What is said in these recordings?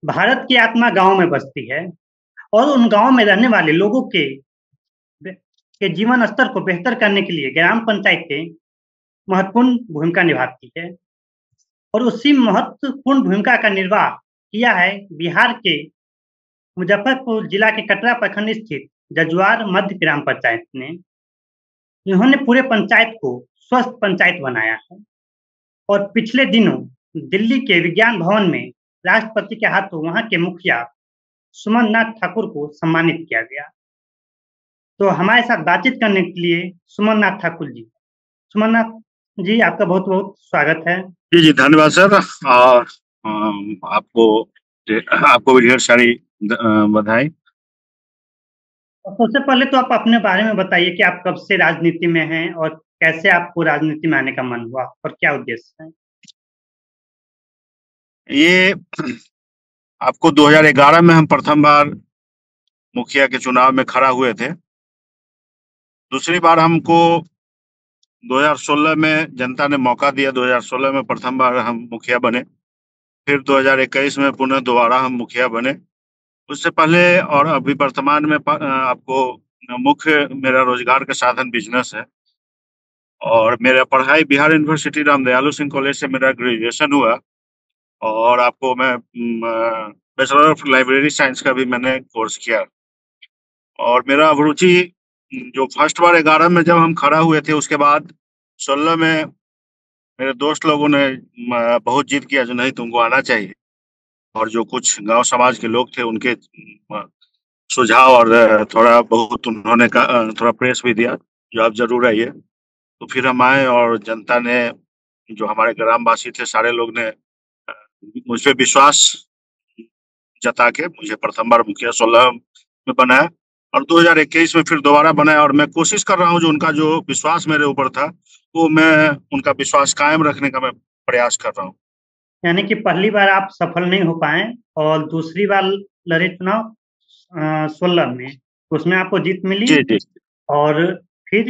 भारत की आत्मा गांव में बसती है और उन गांव में रहने वाले लोगों के जीवन स्तर को बेहतर करने के लिए ग्राम पंचायतें महत्वपूर्ण भूमिका निभाती है। और उसी महत्वपूर्ण भूमिका का निर्वाह किया है बिहार के मुजफ्फरपुर जिला के कटरा प्रखंड स्थित जजुआर मध्य ग्राम पंचायत ने। इन्होंने पूरे पंचायत को स्वस्थ पंचायत बनाया है। और पिछले दिनों दिल्ली के विज्ञान भवन में राष्ट्रपति के हाथों वहां के मुखिया सुमन नाथ ठाकुर को सम्मानित किया गया। तो हमारे साथ बातचीत करने के लिए सुमन नाथ ठाकुर जी। सुमन नाथ जी, आपका बहुत बहुत स्वागत है। जी जी, धन्यवाद सर। और आपको आपको भी ढेर सारी बधाई। सबसे पहले तो आप अपने बारे में बताइए कि आप कब से राजनीति में हैं और कैसे आपको राजनीति में आने का मन हुआ और क्या उद्देश्य है। ये आपको 2011 में हम प्रथम बार मुखिया के चुनाव में खड़ा हुए थे। दूसरी बार हमको 2016 में जनता ने मौका दिया। 2016 में प्रथम बार हम मुखिया बने। फिर 2021 में पुनः दोबारा हम मुखिया बने। उससे पहले और अभी वर्तमान में आपको मुख्य मेरा रोजगार का साधन बिजनेस है। और मेरा पढ़ाई बिहार यूनिवर्सिटी रामदयालु सिंह कॉलेज से मेरा ग्रेजुएशन हुआ। और आपको मैं बैचलर ऑफ लाइब्रेरी साइंस का भी मैंने कोर्स किया। और मेरा अभिरुचि जो फर्स्ट बार 11 में जब हम खड़ा हुए थे, उसके बाद 16 में मेरे दोस्त लोगों ने बहुत जिद किया जो नहीं, तुमको आना चाहिए। और जो कुछ गांव समाज के लोग थे, उनके सुझाव और थोड़ा बहुत उन्होंने थोड़ा प्रेस भी दिया जो आप जरूर आइए। तो फिर हम आए और जनता ने, जो हमारे ग्रामवासी थे, सारे लोग ने मुझ पे विश्वास जता के मुझे प्रथम बार मुखिया 16 में बनाया। और 2021 में फिर दोबारा बनाया। और मैं कोशिश कर रहा हूँ जो उनका जो विश्वास मेरे ऊपर था, वो मैं उनका विश्वास कायम रखने का मैं प्रयास कर रहा हूँ। यानी कि पहली बार आप सफल नहीं हो पाए और दूसरी बार लड़े चुनाव 16 में, उसमें आपको जीत मिली। जी जी और फिर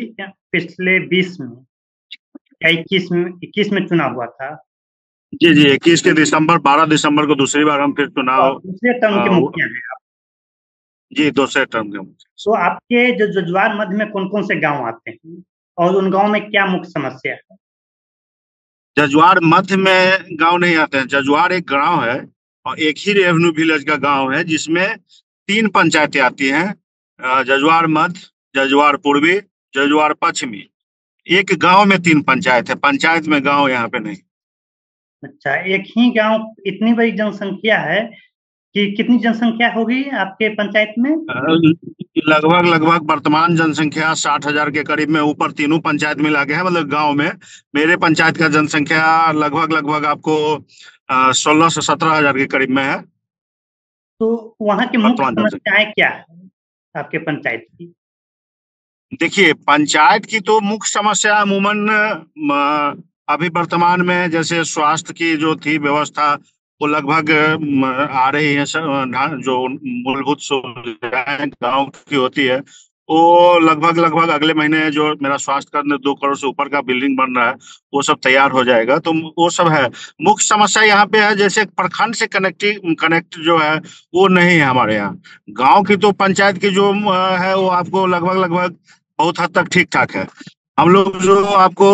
पिछले 20 में या 21 में चुनाव हुआ था। जी जी, 21 के दिसंबर, 12 दिसंबर को दूसरी बार हम फिर और चुनाव। दूसरे टर्म के मुखिया हैं आप। जी, दूसरे टर्म के तो आपके जो जजुआर मध्य में कौन कौन से गांव आते हैं और उन गांव में क्या मुख्य समस्या है। जजुआर मध्य में गांव नहीं आते हैं। जजुआर एक गांव है और एक ही रेवेन्यू विलेज का गांव है, जिसमें 3 पंचायतें आती हैं। जजुआर मध्य, जजुआर पूर्वी, जजुआर पश्चिमी। एक गांव में 3 पंचायत है। पंचायत में गांव यहाँ पे नहीं। अच्छा, एक ही गांव, इतनी बड़ी जनसंख्या है कि कितनी जनसंख्या होगी आपके पंचायत में। लगभग लगभग वर्तमान जनसंख्या 60,000 के करीब में, ऊपर तीनों पंचायत मिला के है, मतलब गांव में। मेरे पंचायत का जनसंख्या लगभग लगभग आपको 16 से 17,000 के करीब में है। तो वहाँ की मुख्य वर्तमान जनसंख्या, समस्याएं क्या है आपके पंचायत की। देखिए, पंचायत की तो मुख्य समस्या अमूमन अभी वर्तमान में जैसे स्वास्थ्य की जो थी व्यवस्था, वो लगभग आ रही है। जो मूलभूत सुविधाएं गांव की होती है, वो लगभग लगभग अगले महीने जो मेरा स्वास्थ्य का 2 करोड़ से ऊपर का बिल्डिंग बन रहा है, वो सब तैयार हो जाएगा। तो वो सब है। मुख्य समस्या यहाँ पे है, जैसे प्रखंड से कनेक्ट जो है, वो नहीं है हमारे यहाँ। गांव की तो पंचायत की जो है, वो आपको लगभग लगभग बहुत हद तक ठीक ठाक है। हम लोग जो आपको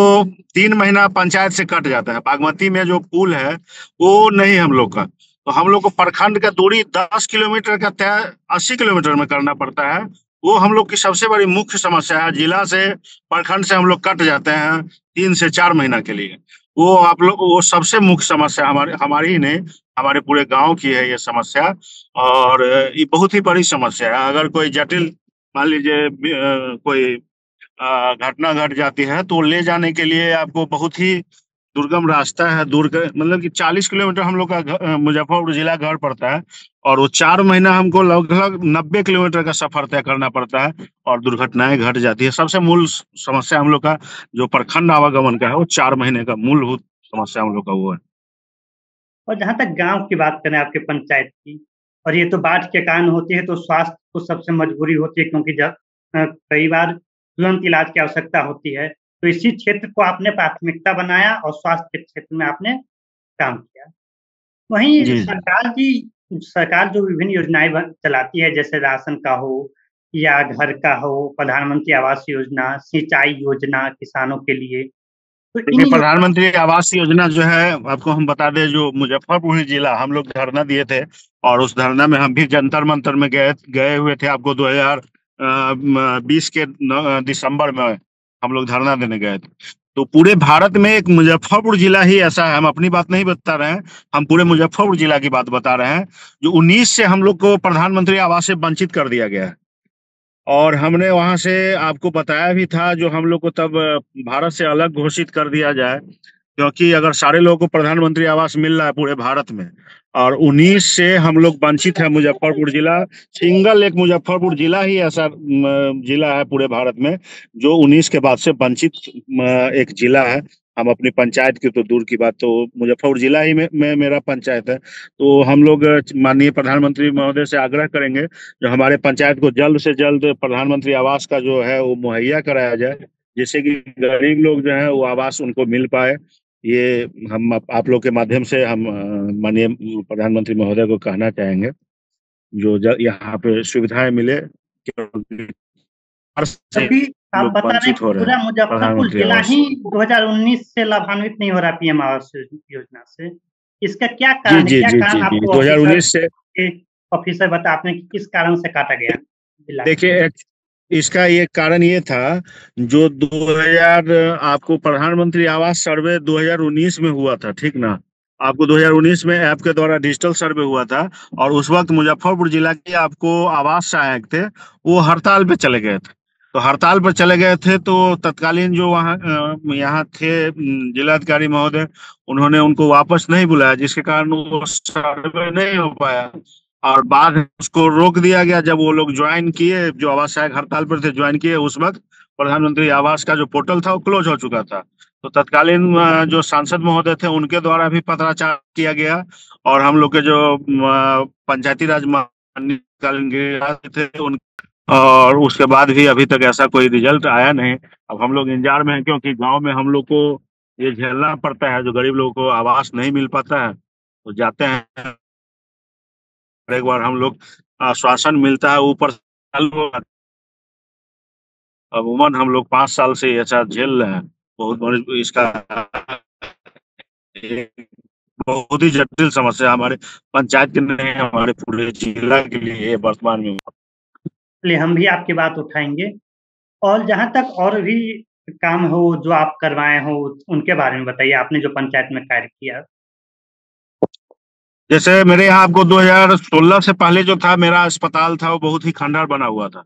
3 महीना पंचायत से कट जाता है। बागमती में जो पुल है, वो नहीं हम लोग का। तो हम लोग को प्रखंड का दूरी 10 किलोमीटर का तय 80 किलोमीटर में करना पड़ता है। वो हम लोग की सबसे बड़ी मुख्य समस्या है। जिला से, प्रखंड से हम लोग कट जाते हैं 3 से 4 महीना के लिए। वो आप लोग, वो सबसे मुख्य समस्या हमारी ही नहीं, हमारे पूरे गांव की है ये समस्या। और ये बहुत ही बड़ी समस्या है। अगर कोई जटिल, मान लीजिए कोई घटना घट जाती है, तो ले जाने के लिए आपको बहुत ही दुर्गम रास्ता है। मतलब कि 40 किलोमीटर हम लोग का मुजफ्फरपुर जिला घर पड़ता है। और वो 4 महीना हमको लगभग 90 किलोमीटर का सफर तय करना पड़ता है। और दुर्घटनाएं घट जाती है। सबसे मूल समस्या हम लोग का जो प्रखंड आवागमन का है, वो 4 महीने का मूलभूत समस्या हम लोग का वो है। और जहाँ तक गांव की बात करें आपके पंचायत की, और ये तो बाढ़ के कारण होती है, तो स्वास्थ्य को सबसे मजबूरी होती है, क्योंकि जब कई बार तुरंत इलाज की आवश्यकता होती है। तो इसी क्षेत्र को आपने प्राथमिकता बनाया और स्वास्थ्य के क्षेत्र में आपने काम किया। वहीं जी जी। सरकार जी सरकार जो विभिन्न योजनाएं चलाती है, जैसे राशन का हो या घर का हो, प्रधानमंत्री आवास योजना, सिंचाई योजना किसानों के लिए, तो इन देखिए, प्रधानमंत्री आवास योजना जो है, आपको हम बता दें, जो मुजफ्फरपुर जिला हम लोग धरना दिए थे, और उस धरना में हम भी जंतर मंतर में गए गए हुए थे। आपको 2020 के दिसंबर में हम लोग धरना देने गए थे। तो पूरे भारत में एक मुजफ्फरपुर जिला ही ऐसा है, हम अपनी बात नहीं बता रहे हैं, हम पूरे मुजफ्फरपुर जिला की बात बता रहे हैं, जो 19 से हम लोग को प्रधानमंत्री आवास से वंचित कर दिया गया है। और हमने वहां से आपको बताया भी था, जो हम लोग को तब भारत से अलग घोषित कर दिया जाए, क्योंकि अगर सारे लोगों को प्रधानमंत्री आवास मिल रहा है पूरे भारत में, और 19 से हम लोग वंचित है, मुजफ्फरपुर जिला सिंगल एक मुजफ्फरपुर जिला ही ऐसा जिला है पूरे भारत में जो 19 के बाद से वंचित एक जिला है। हम अपनी पंचायत की तो दूर की बात, तो मुजफ्फरपुर जिला ही में मेरा पंचायत है। तो हम लोग माननीय प्रधानमंत्री महोदय से आग्रह करेंगे, जो हमारे पंचायत को जल्द से जल्द प्रधानमंत्री आवास का जो है वो मुहैया कराया जाए, जिससे कि गरीब लोग जो है वो आवास उनको मिल पाए। ये हम आप लोग के माध्यम से हम माननीय प्रधानमंत्री महोदय को कहना चाहेंगे, जो यहाँ पे सुविधाएं मिले, क्योंकि हर से अभी आप लोग बता रहे हैं वंचित हो रहे पूरा हैं मुजफ्फरपुर प्रधानमंत्री जिला आवास। ही 2019 से लाभान्वित नहीं हो रहा पीएम आवास योजना से। इसका क्या जी कारण है? जी क्या जी कारण जी जी, आपको 2019 से। ऑफिसर बता आपने कि किस कारण से काटा गया जिला का? देखिए, इसका ये कारण ये था, जो 2000 आपको प्रधानमंत्री आवास सर्वे 2019 में हुआ था, ठीक ना? आपको 2019 में ऐप के द्वारा डिजिटल सर्वे हुआ था, और उस वक्त मुजफ्फरपुर जिला के आपको आवास सहायक थे, वो हड़ताल पे चले गए थे। तो हड़ताल पर चले गए थे, तो तत्कालीन जो वहाँ यहाँ थे जिलाधिकारी महोदय, उन्होंने उनको वापस नहीं बुलाया, जिसके कारण वो सर्वे नहीं हो पाया। और बाद में उसको रोक दिया गया, जब वो लोग ज्वाइन किए, जो आवास सहायक हड़ताल पर थे ज्वाइन किए, उस वक्त प्रधानमंत्री आवास का जो पोर्टल था वो क्लोज हो चुका था। तो तत्कालीन जो सांसद महोदय थे, उनके द्वारा भी पत्राचार किया गया, और हम लोग के जो पंचायती राज कालीन गिरिराज थे उन, और उसके बाद भी अभी तक ऐसा कोई रिजल्ट आया नहीं। अब हम लोग इंतजार में हैं, क्योंकि गांव में हम लोग को ये झेलना पड़ता है, जो गरीब लोगों को आवास नहीं मिल पाता है, तो जाते हैं, एक बार हम लोग आश्वासन मिलता है ऊपर से, अमूमन हम लोग 5 साल से ऐसा झेल रहे हैं। बहुत बड़ी इसका एक बहुत ही जटिल समस्या हमारे पंचायत के नहीं, हमारे पूरे जिला के लिए है वर्तमान में। इसलिए हम भी आपकी बात उठाएंगे। और जहाँ तक और भी काम हो जो आप करवाए हो उनके बारे में बताइए, आपने जो पंचायत में कार्य किया। जैसे मेरे यहाँ आपको 2016 से पहले जो था मेरा अस्पताल था, वो बहुत ही खंडहर बना हुआ था,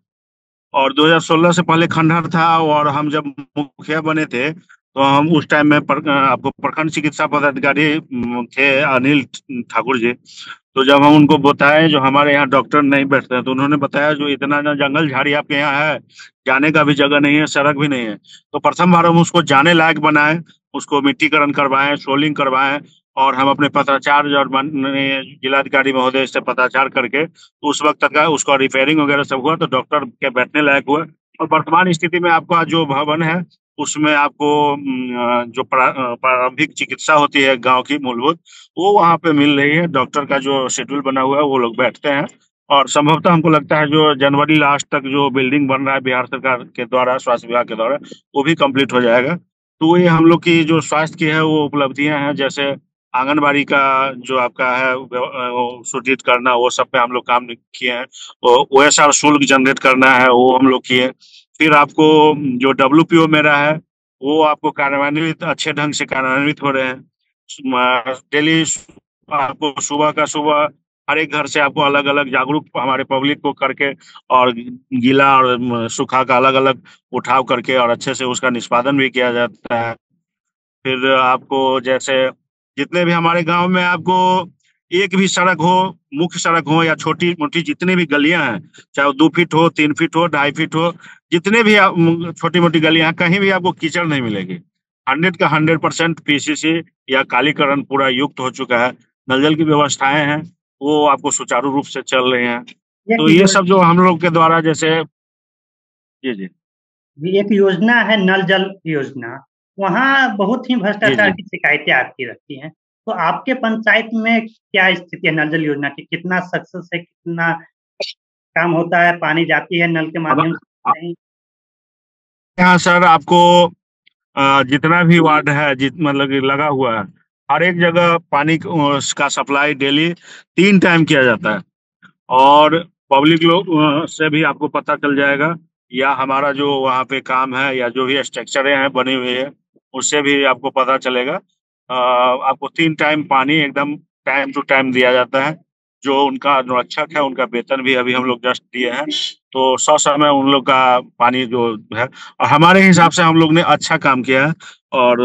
और 2016 से पहले खंडहर था। और हम जब मुखिया बने थे, तो हम उस टाइम में आपको प्रखंड चिकित्सा पदाधिकारी थे अनिल ठाकुर जी। तो जब हम उनको बताए जो हमारे यहाँ डॉक्टर नहीं बैठते हैं, तो उन्होंने बताया, जो इतना ना जंगल झाड़ी आपके यहाँ है, जाने का भी जगह नहीं है, सड़क भी नहीं है। तो प्रथम बार हम उसको जाने लायक बनाए, उसको मिट्टीकरण करवाएं, सोलिंग करवाएं, और हम अपने पत्राचार और माननीय जिलाधिकारी महोदय से पत्राचार करके, तो उस वक्त तक उसका रिपेयरिंग वगैरह सब हुआ, तो डॉक्टर के बैठने लायक हुआ। और वर्तमान स्थिति में आपका जो भवन है, उसमें आपको जो प्रारंभिक चिकित्सा होती है गांव की मूलभूत, वो वहाँ पे मिल रही है। डॉक्टर का जो शेड्यूल बना हुआ है, वो लोग बैठते हैं। और संभवतः हमको लगता है जो जनवरी लास्ट तक जो बिल्डिंग बन रहा है बिहार सरकार के द्वारा, स्वास्थ्य विभाग के द्वारा, वो भी कंप्लीट हो जाएगा। तो ये हम लोग की जो स्वास्थ्य की है वो उपलब्धियां हैं, जैसे आंगनबाड़ी का जो आपका है वो सुदृढ़ करना, वो सब पे हम लोग काम किए हैं। OSR शुल्क जनरेट करना है, वो हम लोग किए। फिर आपको जो WPO मेरा है, वो आपको कार्यान्वित अच्छे ढंग से कार्यान्वित हो रहे हैं। डेली आपको सुबह का सुबह हर एक घर से आपको अलग अलग जागरूक हमारे पब्लिक को करके, और गीला और सूखा का अलग अलग उठाव करके, और अच्छे से उसका निष्पादन भी किया जाता है। फिर आपको जैसे जितने भी हमारे गांव में आपको एक भी सड़क हो, मुख्य सड़क हो या छोटी मोटी जितनी भी गलियां हैं, चाहे वो 2 फीट हो, 3 फीट हो, 2.5 फीट हो, जितने भी छोटी मोटी गलियां हैं, कहीं भी आपको कीचड़ नहीं मिलेगी। 100 का 100% PCC या कालीकरण पूरा युक्त हो चुका है। नल जल की व्यवस्थाएं हैं, वो आपको सुचारू रूप से चल रही हैं। एक तो ये सब जो योजना हम लोग के द्वारा जैसे, जी जी एक योजना है नल जल योजना, वहाँ बहुत ही जी भ्रष्टाचार जी की शिकायतें आती रहती हैं। तो आपके पंचायत में क्या स्थिति है नल जल योजना की? कितना सक्सेस है, कितना काम होता है, पानी जाती है नल के अब माध्यम से नहीं? यहाँ सर आपको जितना भी वार्ड है मतलब कि लगा हुआ है, हर एक जगह पानी का सप्लाई डेली 3 टाइम किया जाता है। और पब्लिक लोग से भी आपको पता चल जाएगा, या हमारा जो वहाँ पे काम है या जो भी स्ट्रक्चरें हैं बनी हुई है उससे भी आपको पता चलेगा। आपको 3 टाइम पानी एकदम टाइम टू टाइम दिया जाता है। जो उनका अनुरक्षक है उनका वेतन भी अभी हम लोग जस्ट दिए हैं, तो ससमय उन लोग का पानी जो है, और हमारे हिसाब से हम लोग ने अच्छा काम किया है और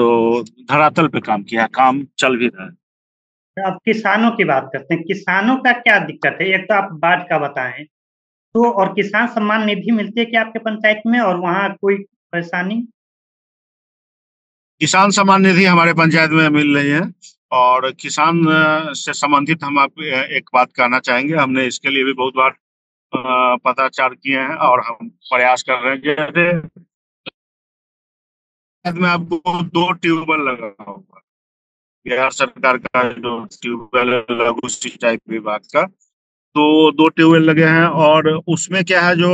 धरातल पे काम किया है, काम चल भी रहा है। अब किसानों की बात करते हैं, किसानों का क्या दिक्कत है? एक तो आप बाढ़ का बताएँ, तो और किसान सम्मान निधि मिलती है क्या आपके पंचायत में और वहाँ कोई परेशानी? किसान सम्मान निधि हमारे पंचायत में मिल रही है, और किसान से संबंधित हम आप एक बात कहना चाहेंगे। हमने इसके लिए भी बहुत बार पत्राचार किए हैं और हम प्रयास कर रहे हैं। जैसे पंचायत में आपको 2 ट्यूबवेल लगा होगा, बिहार सरकार का जो ट्यूबवेल है लघु सिंचाई विभाग का, तो 2 ट्यूबवेल लगे हैं। और उसमें क्या है, जो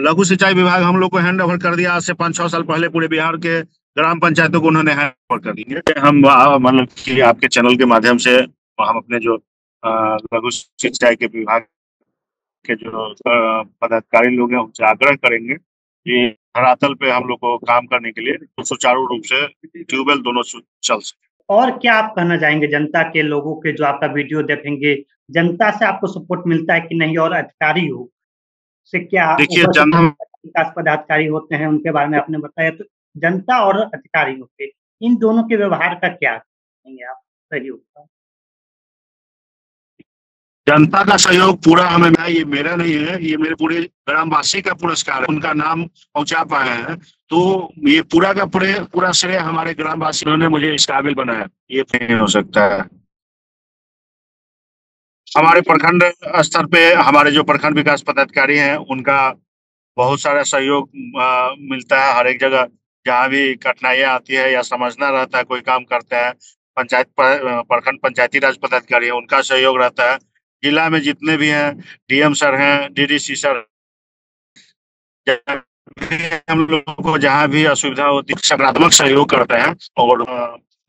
लघु सिंचाई विभाग हम लोग को हैंड ओवर कर दिया आज से 5-6 साल पहले, पूरे बिहार के ग्राम पंचायतों को उन्होंने हैंड ओवर कर दिए। हम मतलब कि आपके चैनल के माध्यम से हम अपने जो लघु सिंचाई के विभाग के जो पदाधिकारी लोग हैं उनसे आग्रह करेंगे कि धरातल पे हम लोग को काम करने के लिए सुचारू रूप से ट्यूबवेल दोनों चल सके। और क्या आप कहना चाहेंगे जनता के लोगों के जो आपका वीडियो देखेंगे, जनता से आपको सपोर्ट मिलता है कि नहीं? और अधिकारी हो से क्या देखिए ऊपर से जनता विकास पदाधिकारी होते हैं उनके बारे में आपने बताया, तो जनता और अधिकारियों के इन दोनों के व्यवहार का क्या कहेंगे आप सहयोग का? जनता का सहयोग पूरा हमें मिला। ये मेरा नहीं है, ये मेरे पूरे ग्रामवासी का पुरस्कार है, उनका नाम पहुंचा पाए हैं। तो ये पूरा का पूरा श्रेय हमारे ग्रामवासियों ने मुझे इस काबिल बनाया, ये नहीं हो सकता है। हमारे प्रखंड स्तर पे हमारे जो प्रखंड विकास पदाधिकारी हैं उनका बहुत सारा सहयोग मिलता है हर एक जगह। जहाँ भी कठिनाइयाँ आती है या समझना रहता है कोई काम करते हैं, प्रखंड पंचायती राज पदाधिकारी है उनका सहयोग रहता है। जिला में जितने भी हैं, डीएम सर हैं, डीडीसी सर, जहाँ भी हम लोगों को जहाँ भी असुविधा होती है सकारात्मक सहयोग करते हैं, और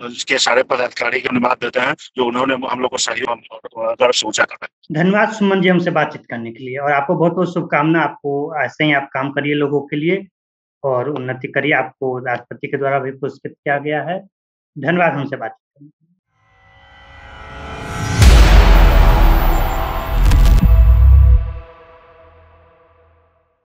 इसके सारे पदाधिकारी को धन्यवाद देते हैं जो उन्होंने हम लोग को सहयोग गर्व से ऊंचा करते हैं। धन्यवाद सुमन जी हमसे बातचीत करने के लिए, और आपको बहुत-बहुत शुभकामना। आपको ऐसे ही आप काम करिए लोगों के लिए और उन्नति करिए। आपको राष्ट्रपति के द्वारा भी पुरस्कृत किया गया है। धन्यवाद हमसे बात